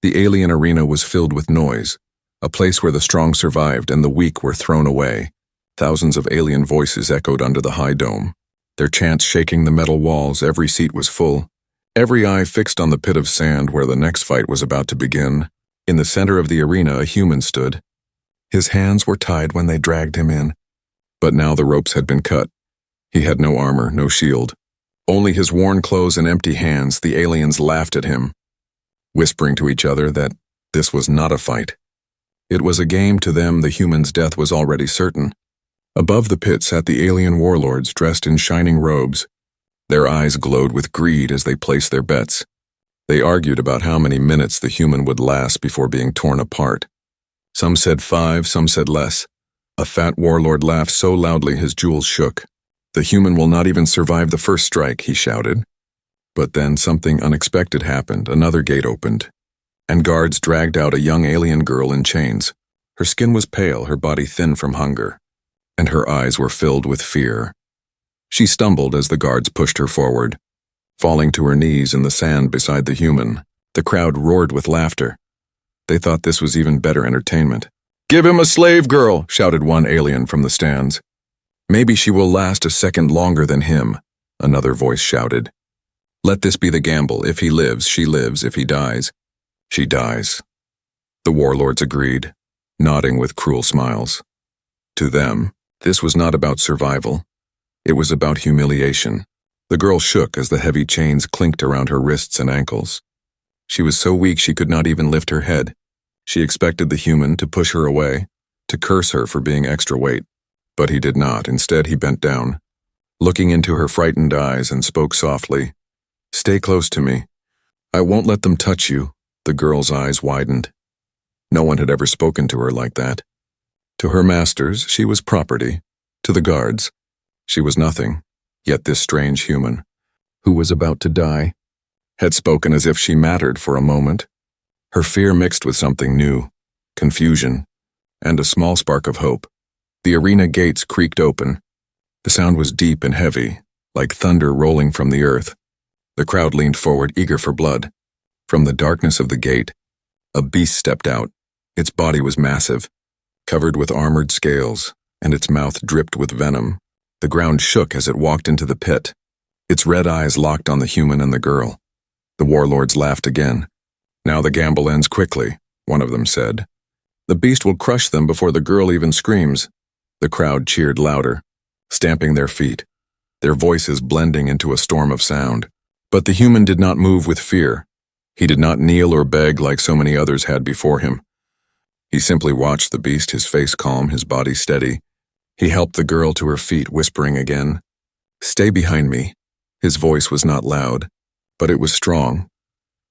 The alien arena was filled with noise, a place where the strong survived and the weak were thrown away. Thousands of alien voices echoed under the high dome, their chants shaking the metal walls. Every seat was full, every eye fixed on the pit of sand where the next fight was about to begin. In the center of the arena, a human stood. His hands were tied when they dragged him in, but now the ropes had been cut. He had no armor, no shield. Only his worn clothes and empty hands. The aliens laughed at him, whispering to each other that this was not a fight. It was a game. To them, the human's death was already certain. Above the pit sat the alien warlords dressed in shining robes. Their eyes glowed with greed as they placed their bets. They argued about how many minutes the human would last before being torn apart. Some said 5, some said less. A fat warlord laughed so loudly his jewels shook. "The human will not even survive the first strike," he shouted. But then something unexpected happened. Another gate opened, and guards dragged out a young alien girl in chains. Her skin was pale, her body thin from hunger, and her eyes were filled with fear. She stumbled as the guards pushed her forward, falling to her knees in the sand beside the human. The crowd roared with laughter. They thought this was even better entertainment. "Give him a slave girl," shouted one alien from the stands. "Maybe she will last a second longer than him," another voice shouted. "Let this be the gamble. If he lives, she lives. If he dies, she dies." The warlords agreed, nodding with cruel smiles. To them, this was not about survival. It was about humiliation. The girl shook as the heavy chains clinked around her wrists and ankles. She was so weak she could not even lift her head. She expected the human to push her away, to curse her for being extra weight. But he did not. Instead, he bent down, looking into her frightened eyes, and spoke softly. "Stay close to me. I won't let them touch you." The girl's eyes widened. No one had ever spoken to her like that. To her masters, she was property. To the guards, she was nothing. Yet this strange human, who was about to die, had spoken as if she mattered for a moment. Her fear mixed with something new, confusion, and a small spark of hope. The arena gates creaked open. The sound was deep and heavy, like thunder rolling from the earth. The crowd leaned forward, eager for blood. From the darkness of the gate, a beast stepped out. Its body was massive, covered with armored scales, and its mouth dripped with venom. The ground shook as it walked into the pit. Its red eyes locked on the human and the girl. The warlords laughed again. "Now the gamble ends quickly," one of them said. "The beast will crush them before the girl even screams." The crowd cheered louder, stamping their feet, their voices blending into a storm of sound. But the human did not move with fear. He did not kneel or beg like so many others had before him. He simply watched the beast, his face calm, his body steady. He helped the girl to her feet, whispering again, "Stay behind me." His voice was not loud, but it was strong,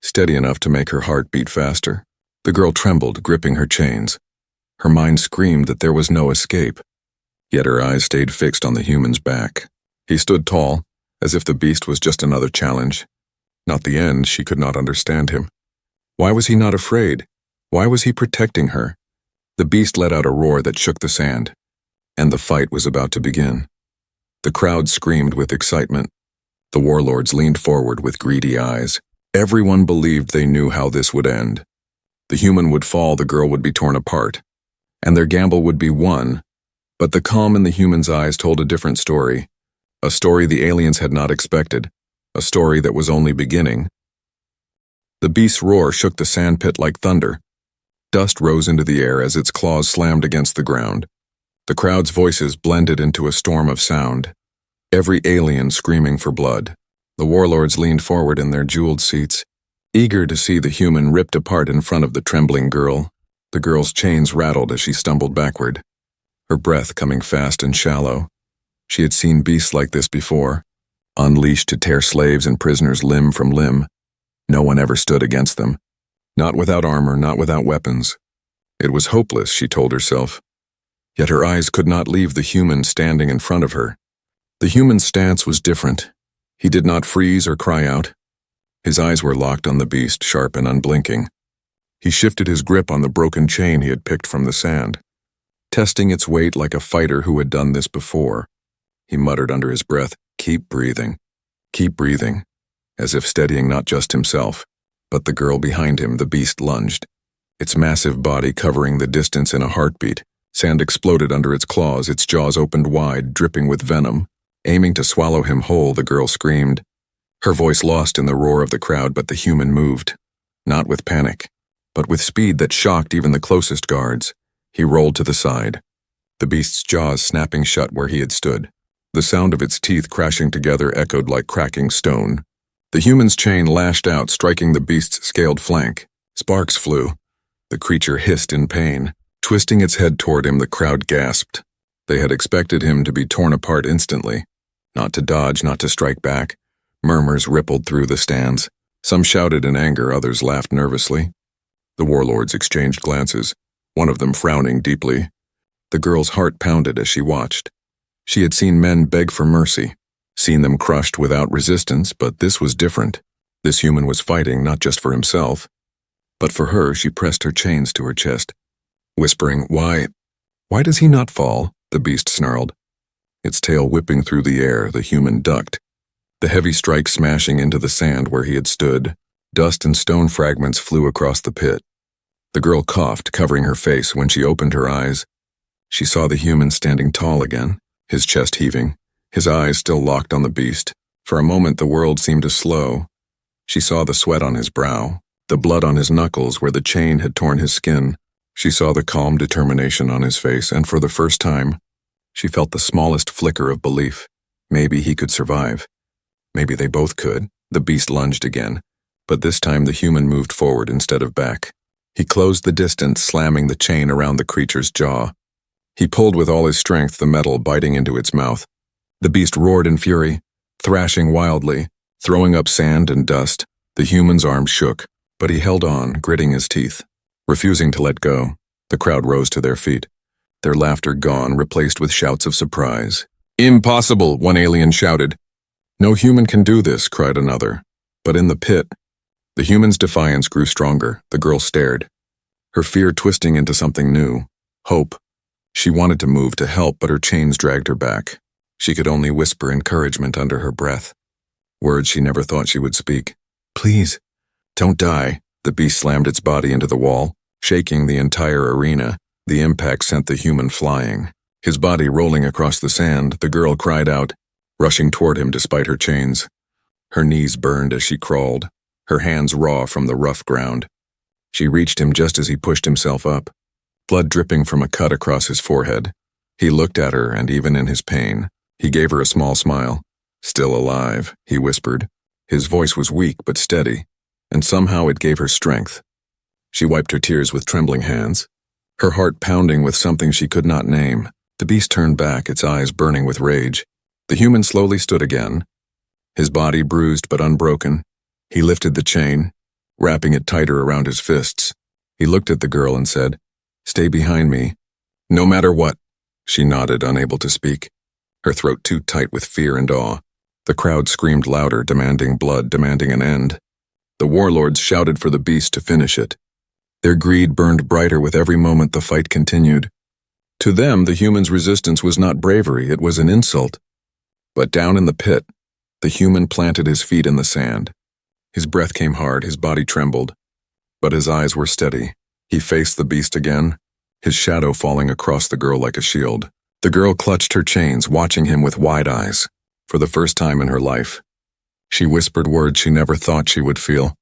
steady enough to make her heart beat faster. The girl trembled, gripping her chains. Her mind screamed that there was no escape. Yet her eyes stayed fixed on the human's back. He stood tall, as if the beast was just another challenge. Not the end. She could not understand him. Why was he not afraid? Why was he protecting her? The beast let out a roar that shook the sand, and the fight was about to begin. The crowd screamed with excitement. The warlords leaned forward with greedy eyes. Everyone believed they knew how this would end. The human would fall, the girl would be torn apart, and their gamble would be won. But the calm in the human's eyes told a different story. A story the aliens had not expected. A story that was only beginning. The beast's roar shook the sandpit like thunder. Dust rose into the air as its claws slammed against the ground. The crowd's voices blended into a storm of sound, every alien screaming for blood. The warlords leaned forward in their jeweled seats, eager to see the human ripped apart in front of the trembling girl. The girl's chains rattled as she stumbled backward, her breath coming fast and shallow. She had seen beasts like this before, unleashed to tear slaves and prisoners limb from limb. No one ever stood against them. Not without armor, not without weapons. It was hopeless, she told herself. Yet her eyes could not leave the human standing in front of her. The human's stance was different. He did not freeze or cry out. His eyes were locked on the beast, sharp and unblinking. He shifted his grip on the broken chain he had picked from the sand, testing its weight like a fighter who had done this before. He muttered under his breath, keep breathing, as if steadying not just himself, But the girl behind him, the beast lunged. Its massive body covering the distance in a heartbeat. Sand exploded under its claws, its jaws opened wide, dripping with venom. Aiming to swallow him whole, the girl screamed. Her voice lost in the roar of the crowd, but the human moved. Not with panic, but with speed that shocked even the closest guards. He rolled to the side, the beast's jaws snapping shut where he had stood. The sound of its teeth crashing together echoed like cracking stone. The human's chain lashed out, striking the beast's scaled flank. Sparks flew. The creature hissed in pain. Twisting its head toward him, the crowd gasped. They had expected him to be torn apart instantly. Not to dodge, not to strike back. Murmurs rippled through the stands. Some shouted in anger, others laughed nervously. The warlords exchanged glances, one of them frowning deeply. The girl's heart pounded as she watched. She had seen men beg for mercy, seen them crushed without resistance, but this was different. This human was fighting not just for himself, but for her. She pressed her chains to her chest, whispering, Why does he not fall?" the beast snarled. Its tail whipping through the air, the human ducked. The heavy strike smashing into the sand where he had stood. Dust and stone fragments flew across the pit. The girl coughed, covering her face. When she opened her eyes, she saw the human standing tall again, his chest heaving, his eyes still locked on the beast. For a moment the world seemed to slow. She saw the sweat on his brow, the blood on his knuckles where the chain had torn his skin. She saw the calm determination on his face, and for the first time, she felt the smallest flicker of belief. Maybe he could survive. Maybe they both could. The beast lunged again, but this time the human moved forward instead of back. He closed the distance, slamming the chain around the creature's jaw. He pulled with all his strength, the metal biting into its mouth. The beast roared in fury, thrashing wildly, throwing up sand and dust. The human's arms shook, but he held on, gritting his teeth, refusing to let go. The crowd rose to their feet, their laughter gone, replaced with shouts of surprise. "Impossible!" one alien shouted. "No human can do this," cried another. But in the pit, the human's defiance grew stronger. The girl stared, her fear twisting into something new. Hope. She wanted to move to help, but her chains dragged her back. She could only whisper encouragement under her breath, words she never thought she would speak. "Please, don't die." The beast slammed its body into the wall, shaking the entire arena. The impact sent the human flying, his body rolling across the sand. The girl cried out, rushing toward him despite her chains. Her knees burned as she crawled, her hands raw from the rough ground. She reached him just as he pushed himself up, blood dripping from a cut across his forehead. He looked at her, and even in his pain, he gave her a small smile. "Still alive," he whispered. His voice was weak but steady, and somehow it gave her strength. She wiped her tears with trembling hands, her heart pounding with something she could not name. The beast turned back, its eyes burning with rage. The human slowly stood again, his body bruised but unbroken. He lifted the chain, wrapping it tighter around his fists. He looked at the girl and said, "Stay behind me, no matter what." She nodded, unable to speak, her throat too tight with fear and awe. The crowd screamed louder, demanding blood, demanding an end. The warlords shouted for the beast to finish it. Their greed burned brighter with every moment the fight continued. To them, the human's resistance was not bravery, it was an insult. But down in the pit, the human planted his feet in the sand. His breath came hard, his body trembled, but his eyes were steady. He faced the beast again, his shadow falling across the girl like a shield. The girl clutched her chains, watching him with wide eyes. For the first time in her life, she whispered words she never thought she would feel.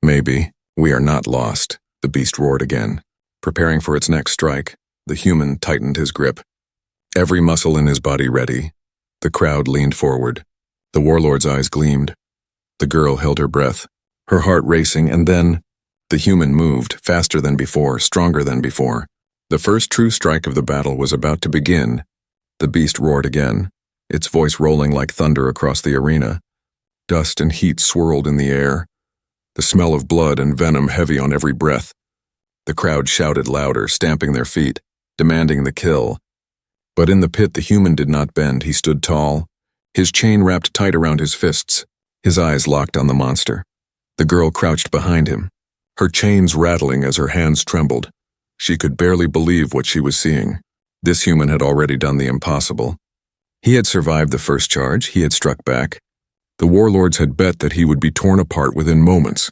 "Maybe we are not lost," the beast roared again. Preparing for its next strike, the human tightened his grip, every muscle in his body ready. The crowd leaned forward. The warlord's eyes gleamed. The girl held her breath, her heart racing, and then the human moved, faster than before, stronger than before. The first true strike of the battle was about to begin. The beast roared again, its voice rolling like thunder across the arena. Dust and heat swirled in the air, the smell of blood and venom heavy on every breath. The crowd shouted louder, stamping their feet, demanding the kill. But in the pit the human did not bend. He stood tall, his chain wrapped tight around his fists, his eyes locked on the monster. The girl crouched behind him, her chains rattling as her hands trembled. She could barely believe what she was seeing. This human had already done the impossible. He had survived the first charge, he had struck back. The warlords had bet that he would be torn apart within moments.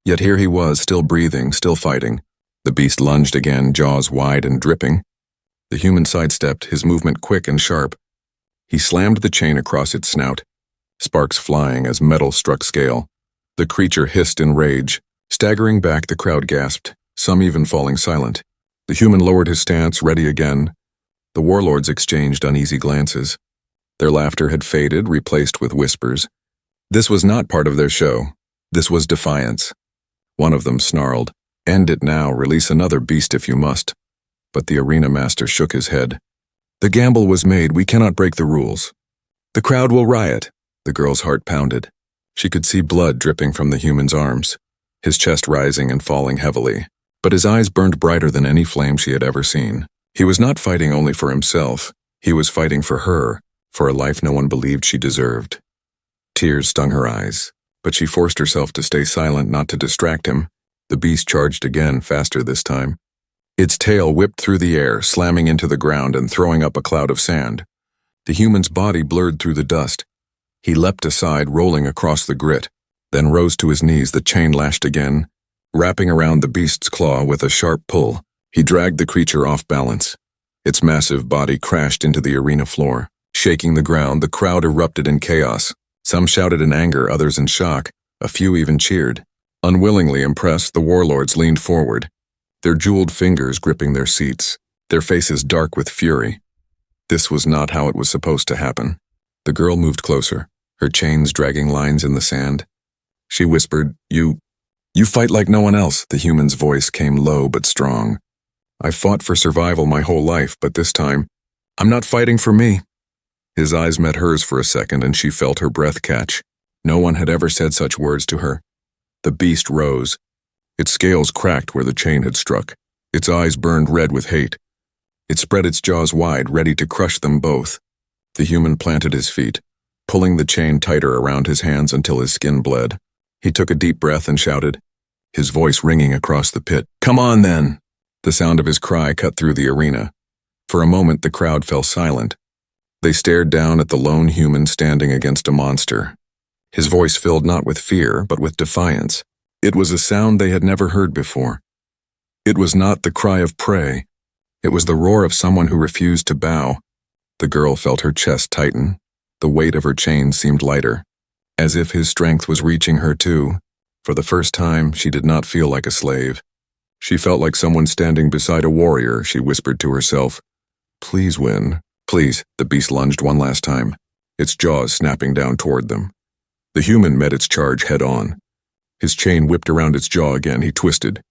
Yet here he was, still breathing, still fighting. The beast lunged again, jaws wide and dripping. The human sidestepped, his movement quick and sharp. He slammed the chain across its snout, sparks flying as metal struck scale. The creature hissed in rage. Staggering back, the crowd gasped, some even falling silent. The human lowered his stance, ready again. The warlords exchanged uneasy glances. Their laughter had faded, replaced with whispers. This was not part of their show. This was defiance. One of them snarled, "End it now, release another beast if you must." But the arena master shook his head. "The gamble was made, we cannot break the rules. The crowd will riot." The girl's heart pounded. She could see blood dripping from the human's arms, his chest rising and falling heavily, but his eyes burned brighter than any flame she had ever seen. He was not fighting only for himself, he was fighting for her, for a life no one believed she deserved. Tears stung her eyes, but she forced herself to stay silent, not to distract him. The beast charged again, faster this time. Its tail whipped through the air, slamming into the ground and throwing up a cloud of sand. The human's body blurred through the dust. He leapt aside, rolling across the grit, then rose to his knees. The chain lashed again, wrapping around the beast's claw with a sharp pull. He dragged the creature off balance. Its massive body crashed into the arena floor. Shaking the ground, the crowd erupted in chaos. Some shouted in anger, others in shock. A few even cheered. Unwillingly impressed, the warlords leaned forward, their jeweled fingers gripping their seats, their faces dark with fury. This was not how it was supposed to happen. The girl moved closer, her chains dragging lines in the sand. She whispered, You fight like no one else." The human's voice came low but strong. "I've fought for survival my whole life, but this time, I'm not fighting for me." His eyes met hers for a second, and she felt her breath catch. No one had ever said such words to her. The beast rose. Its scales cracked where the chain had struck. Its eyes burned red with hate. It spread its jaws wide, ready to crush them both. The human planted his feet, pulling the chain tighter around his hands until his skin bled. He took a deep breath and shouted, his voice ringing across the pit, "Come on, then!" The sound of his cry cut through the arena. For a moment, the crowd fell silent. They stared down at the lone human standing against a monster. His voice filled not with fear, but with defiance. It was a sound they had never heard before. It was not the cry of prey. It was the roar of someone who refused to bow. The girl felt her chest tighten. The weight of her chain seemed lighter, as if his strength was reaching her too. For the first time, she did not feel like a slave. She felt like someone standing beside a warrior. She whispered to herself, "Please win. Please." The beast lunged one last time, its jaws snapping down toward them. The human met its charge head-on. His chain whipped around its jaw again. He twisted,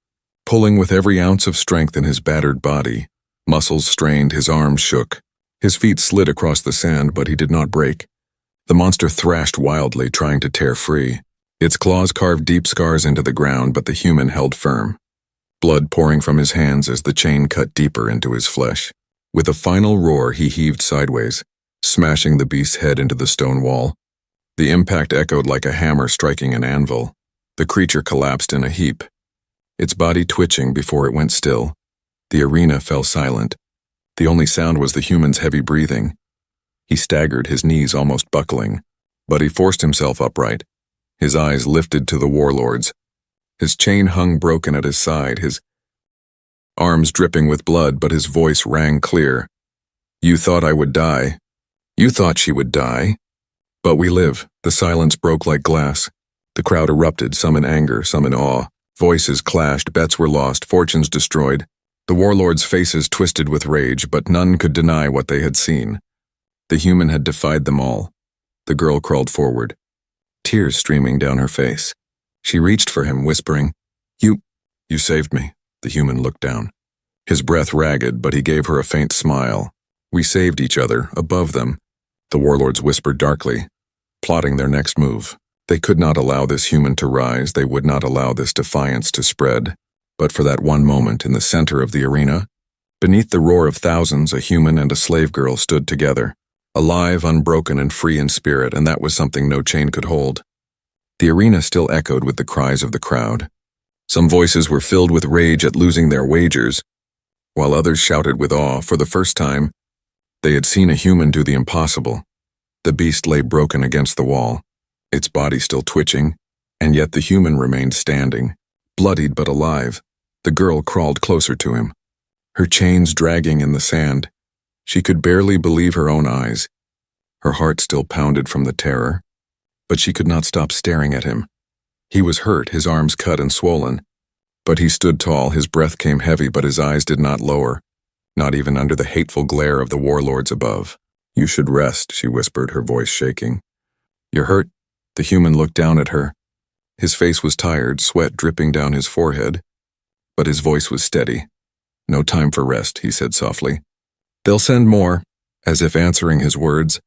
pulling with every ounce of strength in his battered body. Muscles strained, his arms shook. His feet slid across the sand, but he did not break. The monster thrashed wildly, trying to tear free. Its claws carved deep scars into the ground, but the human held firm, blood pouring from his hands as the chain cut deeper into his flesh. With a final roar, he heaved sideways, smashing the beast's head into the stone wall. The impact echoed like a hammer striking an anvil. The creature collapsed in a heap, its body twitching before it went still. The arena fell silent. The only sound was the human's heavy breathing. He staggered, his knees almost buckling, but he forced himself upright. His eyes lifted to the warlords. His chain hung broken at his side, his arms dripping with blood, but his voice rang clear. "You thought I would die. You thought she would die. But we live." The silence broke like glass. The crowd erupted, some in anger, some in awe. Voices clashed, bets were lost, fortunes destroyed. The warlords' faces twisted with rage, but none could deny what they had seen. The human had defied them all. The girl crawled forward, tears streaming down her face. She reached for him, whispering, You saved me." The human looked down, his breath ragged, but he gave her a faint smile. "We saved each other, above them." The warlords whispered darkly, plotting their next move. They could not allow this human to rise, they would not allow this defiance to spread. But for that one moment, in the center of the arena, beneath the roar of thousands, a human and a slave girl stood together, alive, unbroken, and free in spirit, and that was something no chain could hold. The arena still echoed with the cries of the crowd. Some voices were filled with rage at losing their wagers, while others shouted with awe. For the first time, they had seen a human do the impossible. The beast lay broken against the wall, its body still twitching, and yet the human remained standing, bloodied but alive. The girl crawled closer to him, her chains dragging in the sand. She could barely believe her own eyes. Her heart still pounded from the terror, but she could not stop staring at him. He was hurt, his arms cut and swollen, but he stood tall. His breath came heavy, but his eyes did not lower, not even under the hateful glare of the warlords above. "You should rest," she whispered, her voice shaking. "You're hurt?" The human looked down at her. His face was tired, sweat dripping down his forehead, but his voice was steady. "No time for rest," he said softly. "They'll send more." As if answering his words,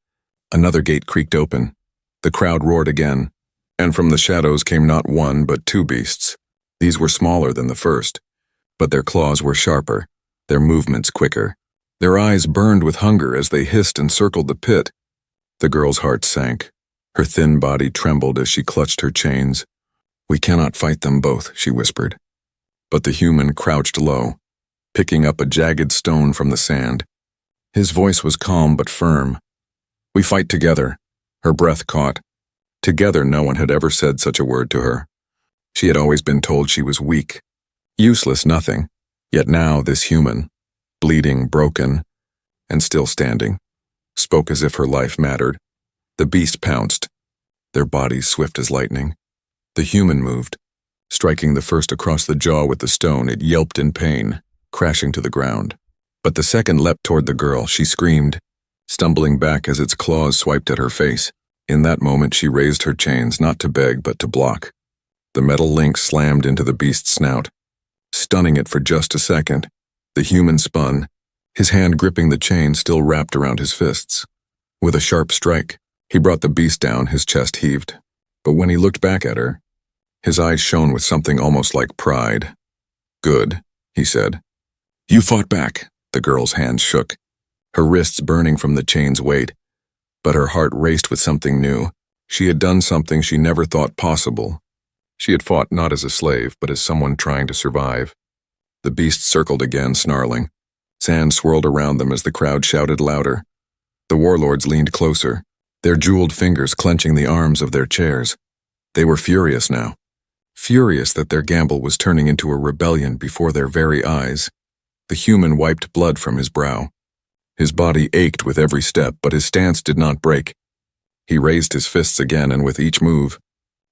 another gate creaked open. The crowd roared again, and from the shadows came not one but two beasts. These were smaller than the first, but their claws were sharper, their movements quicker. Their eyes burned with hunger as they hissed and circled the pit. The girl's heart sank. Her thin body trembled as she clutched her chains. "We cannot fight them both," she whispered. But the human crouched low, picking up a jagged stone from the sand. His voice was calm but firm. "We fight together." Her breath caught. Together, no one had ever said such a word to her. She had always been told she was weak, useless, nothing. Yet now this human, bleeding, broken, and still standing, spoke as if her life mattered. The beast pounced, their bodies swift as lightning. The human moved, striking the first across the jaw with the stone. It yelped in pain, crashing to the ground. But the second leapt toward the girl. She screamed, stumbling back as its claws swiped at her face. In that moment she raised her chains, not to beg but to block. The metal link slammed into the beast's snout, stunning it for just a second. The human spun, his hand gripping the chain still wrapped around his fists. With a sharp strike, he brought the beast down. His chest heaved. But when he looked back at her, his eyes shone with something almost like pride. "Good," he said. "You fought back." The girl's hands shook, her wrists burning from the chain's weight. But her heart raced with something new. She had done something she never thought possible. She had fought not as a slave, but as someone trying to survive. The beast circled again, snarling. Sand swirled around them as the crowd shouted louder. The warlords leaned closer, their jeweled fingers clenching the arms of their chairs. They were furious now. Furious that their gamble was turning into a rebellion before their very eyes. The human wiped blood from his brow. His body ached with every step, but his stance did not break. He raised his fists again, and with each move,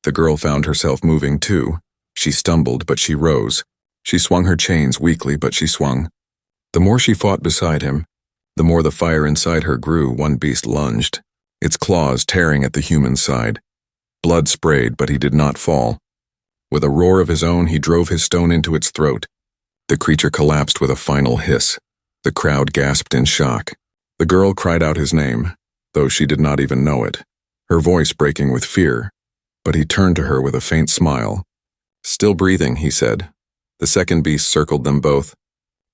the girl found herself moving too. She stumbled, but she rose. She swung her chains weakly, but she swung. The more she fought beside him, the more the fire inside her grew. One beast lunged, its claws tearing at the human's side. Blood sprayed, but he did not fall. With a roar of his own, he drove his stone into its throat. The creature collapsed with a final hiss. The crowd gasped in shock. The girl cried out his name, though she did not even know it, her voice breaking with fear. But he turned to her with a faint smile. "Still breathing," he said. The second beast circled them both,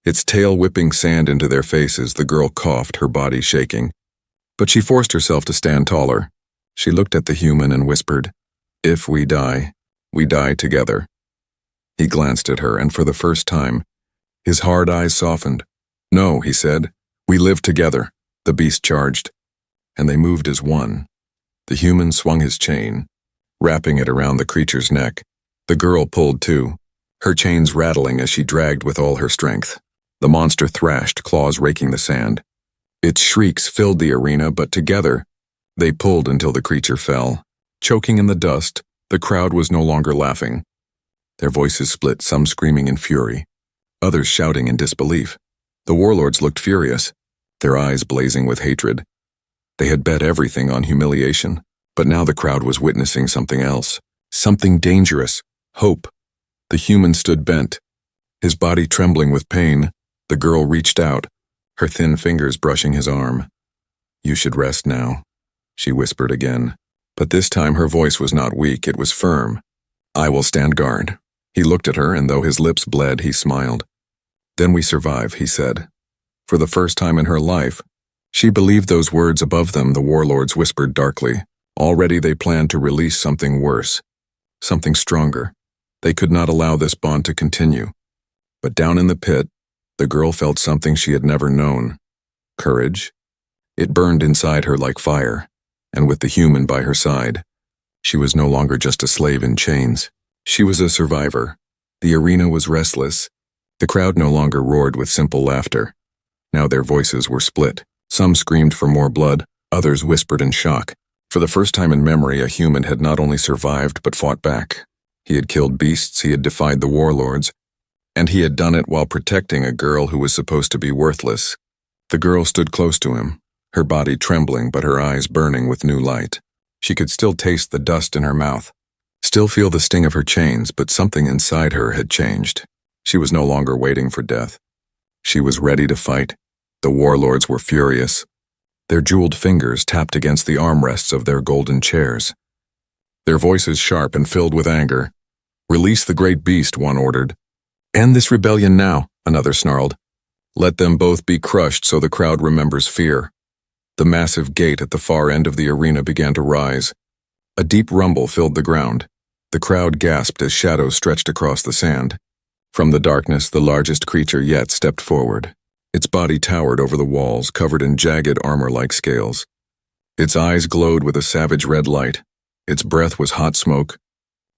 its tail whipping sand into their faces. The girl coughed, her body shaking. But she forced herself to stand taller. She looked at the human and whispered, "If we die together." He glanced at her, and for the first time, his hard eyes softened. "No," he said, "we live together." The beast charged, and they moved as one. The human swung his chain, wrapping it around the creature's neck. The girl pulled too, her chains rattling as she dragged with all her strength. The monster thrashed, claws raking the sand. Its shrieks filled the arena, but together, they pulled until the creature fell. Choking in the dust, the crowd was no longer laughing. Their voices split, some screaming in fury, others shouting in disbelief. The warlords looked furious, their eyes blazing with hatred. They had bet everything on humiliation, but now the crowd was witnessing something else, something dangerous, hope. The human stood bent, his body trembling with pain. The girl reached out, her thin fingers brushing his arm. "You should rest now," she whispered again. But this time her voice was not weak, it was firm. "I will stand guard." He looked at her, and though his lips bled, he smiled. "Then we survive," he said. For the first time in her life, she believed those words above them. The warlords whispered darkly. Already they planned to release something worse, something stronger. They could not allow this bond to continue. But down in the pit, the girl felt something she had never known. Courage. It burned inside her like fire, and with the human by her side, she was no longer just a slave in chains. She was a survivor, The arena was restless. The crowd no longer roared with simple laughter. Now their voices were split. Some screamed for more blood, others whispered in shock. For the first time in memory, a human had not only survived but fought back. He had killed beasts, he had defied the warlords, and he had done it while protecting a girl who was supposed to be worthless. The girl stood close to him, her body trembling but her eyes burning with new light. She could still taste the dust in her mouth, still feel the sting of her chains, but something inside her had changed. She was no longer waiting for death. She was ready to fight. The warlords were furious. Their jeweled fingers tapped against the armrests of their golden chairs. Their voices sharp and filled with anger. "Release the great beast," one ordered. "End this rebellion now," another snarled. "Let them both be crushed so the crowd remembers fear." The massive gate at the far end of the arena began to rise. A deep rumble filled the ground. The crowd gasped as shadows stretched across the sand. From the darkness, the largest creature yet stepped forward. Its body towered over the walls, covered in jagged armor-like scales. Its eyes glowed with a savage red light. Its breath was hot smoke,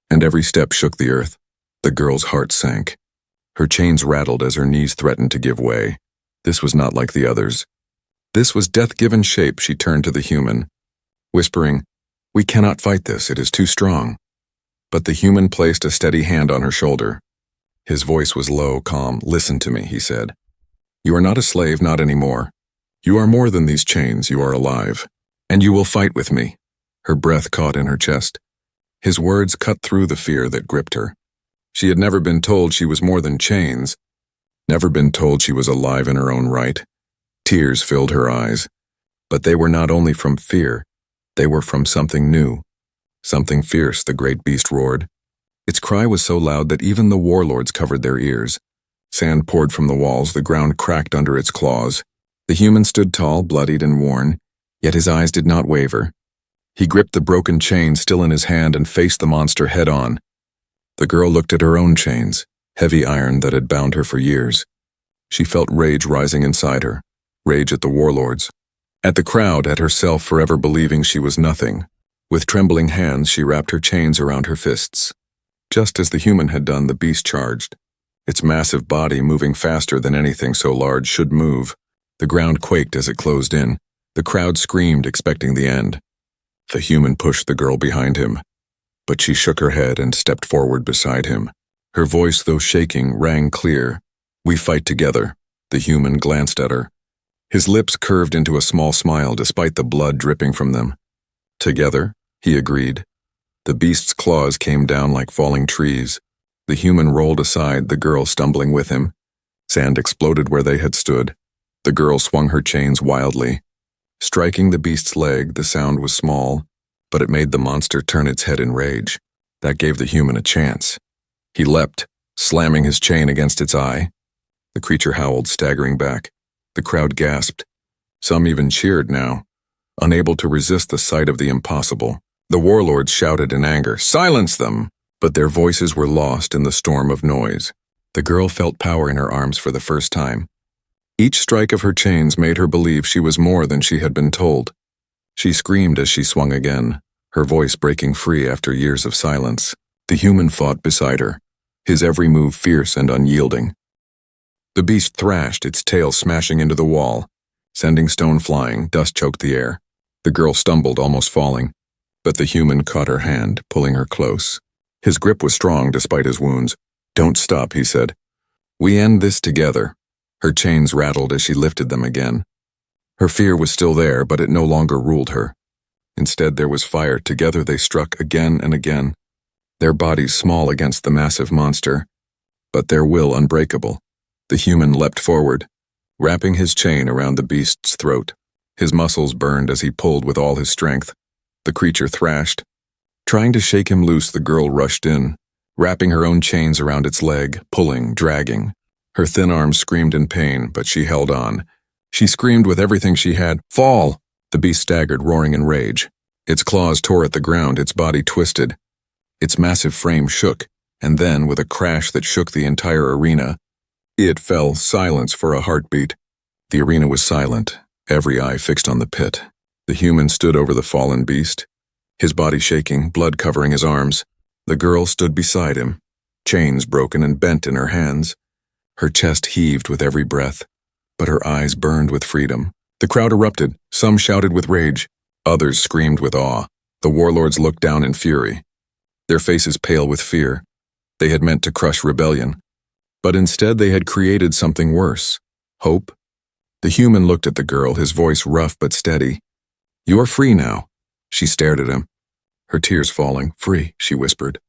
and every step shook the earth. The girl's heart sank. Her chains rattled as her knees threatened to give way. This was not like the others. This was death-given shape. She turned to the human, whispering, "We cannot fight this, it is too strong." But the human placed a steady hand on her shoulder. His voice was low, calm. "Listen to me," he said. "You are not a slave, not anymore. You are more than these chains, you are alive. And you will fight with me." Her breath caught in her chest. His words cut through the fear that gripped her. She had never been told she was more than chains, never been told she was alive in her own right. Tears filled her eyes. But they were not only from fear, they were from something new. Something fierce, the great beast roared. Its cry was so loud that even the warlords covered their ears. Sand poured from the walls, the ground cracked under its claws. The human stood tall, bloodied and worn, yet his eyes did not waver. He gripped the broken chain still in his hand and faced the monster head-on. The girl looked at her own chains, heavy iron that had bound her for years. She felt rage rising inside her, rage at the warlords, at the crowd, at herself forever believing she was nothing. With trembling hands, she wrapped her chains around her fists. Just as the human had done, the beast charged, its massive body moving faster than anything so large should move. The ground quaked as it closed in. The crowd screamed, expecting the end. The human pushed the girl behind him, but she shook her head and stepped forward beside him. Her voice, though shaking, rang clear. "We fight together." The human glanced at her. His lips curved into a small smile despite the blood dripping from them. "Together," he agreed. The beast's claws came down like falling trees. The human rolled aside, the girl stumbling with him. Sand exploded where they had stood. The girl swung her chains wildly. Striking the beast's leg, the sound was small, but it made the monster turn its head in rage. That gave the human a chance. He leapt, slamming his chain against its eye. The creature howled, staggering back. The crowd gasped. Some even cheered now, unable to resist the sight of the impossible. The warlords shouted in anger, "Silence them!" But their voices were lost in the storm of noise. The girl felt power in her arms for the first time. Each strike of her chains made her believe she was more than she had been told. She screamed as she swung again, her voice breaking free after years of silence. The human fought beside her, his every move fierce and unyielding. The beast thrashed, its tail smashing into the wall, sending stone flying. Dust choked the air. The girl stumbled, almost falling, but the human caught her hand, pulling her close. His grip was strong despite his wounds. "Don't stop," he said. "We end this together." Her chains rattled as she lifted them again. Her fear was still there, but it no longer ruled her. Instead, there was fire. Together they struck again and again, their bodies small against the massive monster, but their will unbreakable. The human leapt forward, wrapping his chain around the beast's throat. His muscles burned as he pulled with all his strength. The creature thrashed. Trying to shake him loose, the girl rushed in, wrapping her own chains around its leg, pulling, dragging. Her thin arms screamed in pain, but she held on. She screamed with everything she had, "Fall!" The beast staggered, roaring in rage. Its claws tore at the ground, its body twisted. Its massive frame shook, and then, with a crash that shook the entire arena, it fell, silence for a heartbeat. The arena was silent, every eye fixed on the pit. The human stood over the fallen beast, his body shaking, blood covering his arms. The girl stood beside him, chains broken and bent in her hands. Her chest heaved with every breath, but her eyes burned with freedom. The crowd erupted. Some shouted with rage. Others screamed with awe. The warlords looked down in fury, their faces pale with fear. They had meant to crush rebellion, but instead they had created something worse. Hope? The human looked at the girl, his voice rough but steady. "You are free now." She stared at him, her tears falling. "Free," she whispered,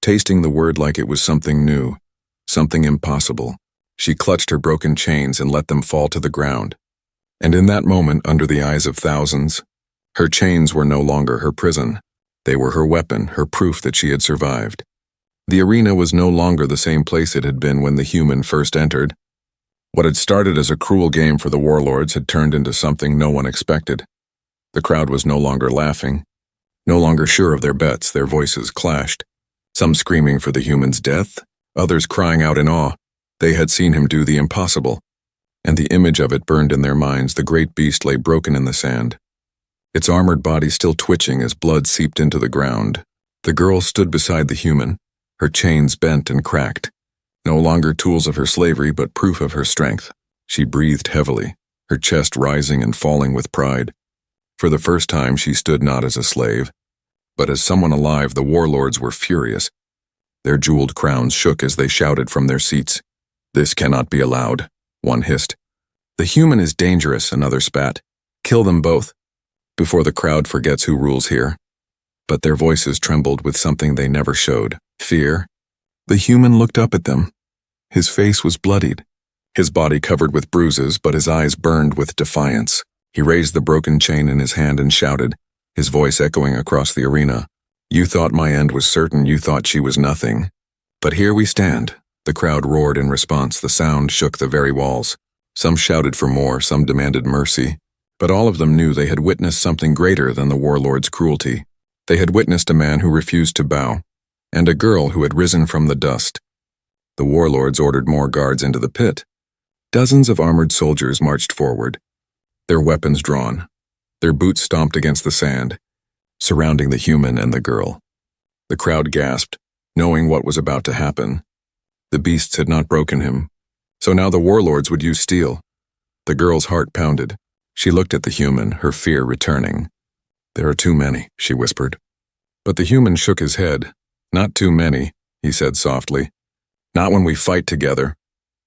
tasting the word like it was something new, something impossible. She clutched her broken chains and let them fall to the ground. And in that moment, under the eyes of thousands, her chains were no longer her prison. They were her weapon, her proof that she had survived. The arena was no longer the same place it had been when the human first entered. What had started as a cruel game for the warlords had turned into something no one expected. The crowd was no longer laughing, no longer sure of their bets. Their voices clashed, some screaming for the human's death, others crying out in awe. They had seen him do the impossible, and the image of it burned in their minds. The great beast lay broken in the sand, its armored body still twitching as blood seeped into the ground. The girl stood beside the human, her chains bent and cracked, no longer tools of her slavery but proof of her strength. She breathed heavily, her chest rising and falling with pride. For the first time she stood not as a slave, but as someone alive. The warlords were furious. Their jeweled crowns shook as they shouted from their seats. "This cannot be allowed," one hissed. "The human is dangerous," another spat. "Kill them both, before the crowd forgets who rules here." But their voices trembled with something they never showed: fear. The human looked up at them. His face was bloodied, his body covered with bruises, but his eyes burned with defiance. He raised the broken chain in his hand and shouted, his voice echoing across the arena. "You thought my end was certain, you thought she was nothing. But here we stand." The crowd roared in response. The sound shook the very walls. Some shouted for more, some demanded mercy. But all of them knew they had witnessed something greater than the warlord's cruelty. They had witnessed a man who refused to bow, and a girl who had risen from the dust. The warlords ordered more guards into the pit. Dozens of armored soldiers marched forward, their weapons drawn, their boots stomped against the sand, surrounding the human and the girl. The crowd gasped, knowing what was about to happen. The beasts had not broken him, so now the warlords would use steel. The girl's heart pounded. She looked at the human, her fear returning. "There are too many," she whispered. But the human shook his head. "Not too many," he said softly. "Not when we fight together."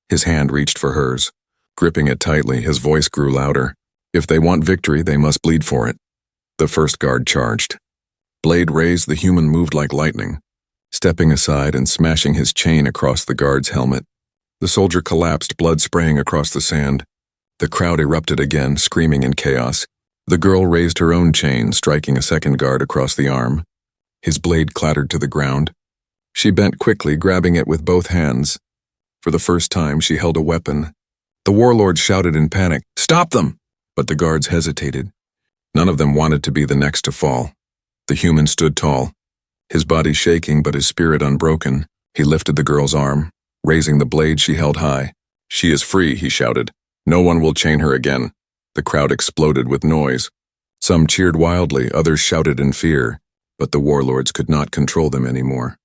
His hand reached for hers. Gripping it tightly, his voice grew louder. "If they want victory, they must bleed for it." The first guard charged. Blade raised, the human moved like lightning, stepping aside and smashing his chain across the guard's helmet. The soldier collapsed, blood spraying across the sand. The crowd erupted again, screaming in chaos. The girl raised her own chain, striking a second guard across the arm. His blade clattered to the ground. She bent quickly, grabbing it with both hands. For the first time, she held a weapon. The warlords shouted in panic, "Stop them!" But the guards hesitated. None of them wanted to be the next to fall. The human stood tall, his body shaking but his spirit unbroken. He lifted the girl's arm, raising the blade she held high. "She is free," he shouted. "No one will chain her again." The crowd exploded with noise. Some cheered wildly, others shouted in fear, but the warlords could not control them anymore.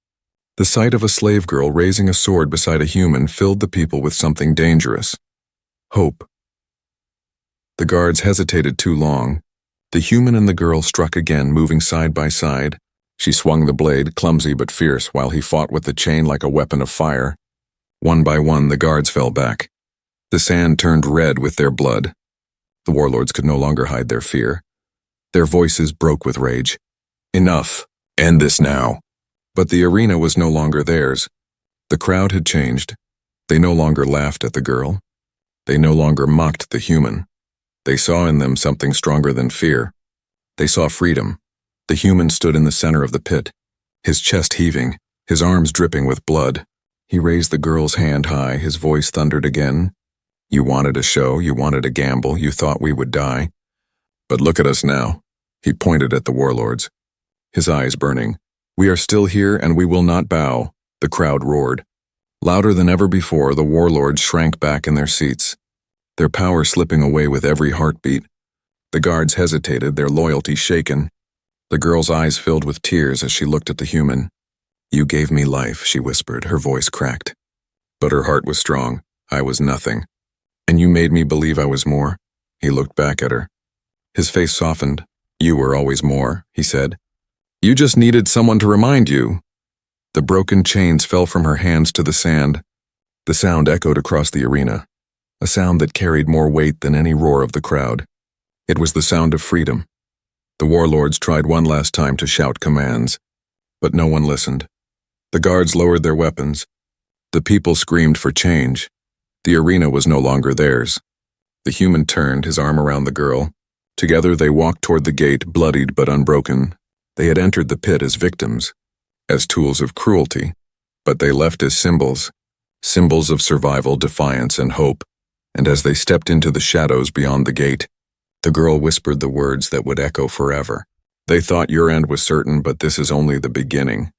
The sight of a slave girl raising a sword beside a human filled the people with something dangerous: hope. The guards hesitated too long. The human and the girl struck again, moving side by side. She swung the blade, clumsy but fierce, while he fought with the chain like a weapon of fire. One by one, the guards fell back. The sand turned red with their blood. The warlords could no longer hide their fear. Their voices broke with rage. "Enough! End this now!" But the arena was no longer theirs. The crowd had changed. They no longer laughed at the girl. They no longer mocked the human. They saw in them something stronger than fear. They saw freedom. The human stood in the center of the pit, his chest heaving, his arms dripping with blood. He raised the girl's hand high, his voice thundered again. "You wanted a show, you wanted a gamble, you thought we would die. But look at us now." He pointed at the warlords, his eyes burning. "We are still here and we will not bow." The crowd roared. Louder than ever before, the warlords shrank back in their seats, their power slipping away with every heartbeat. The guards hesitated, their loyalty shaken. The girl's eyes filled with tears as she looked at the human. You gave me life, she whispered, her voice cracked. But her heart was strong. I was nothing. And you made me believe I was more. He looked back at her. His face softened. You were always more, he said. You just needed someone to remind you. The broken chains fell from her hands to the sand. The sound echoed across the arena, a sound that carried more weight than any roar of the crowd. It was the sound of freedom. The warlords tried one last time to shout commands, but no one listened. The guards lowered their weapons. The people screamed for change. The arena was no longer theirs. The human turned, his arm around the girl. Together they walked toward the gate, bloodied but unbroken. They had entered the pit as victims, as tools of cruelty, but they left as symbols of survival, defiance, and hope. And as they stepped into the shadows beyond the gate, the girl whispered the words that would echo forever. They thought your end was certain, but this is only the beginning.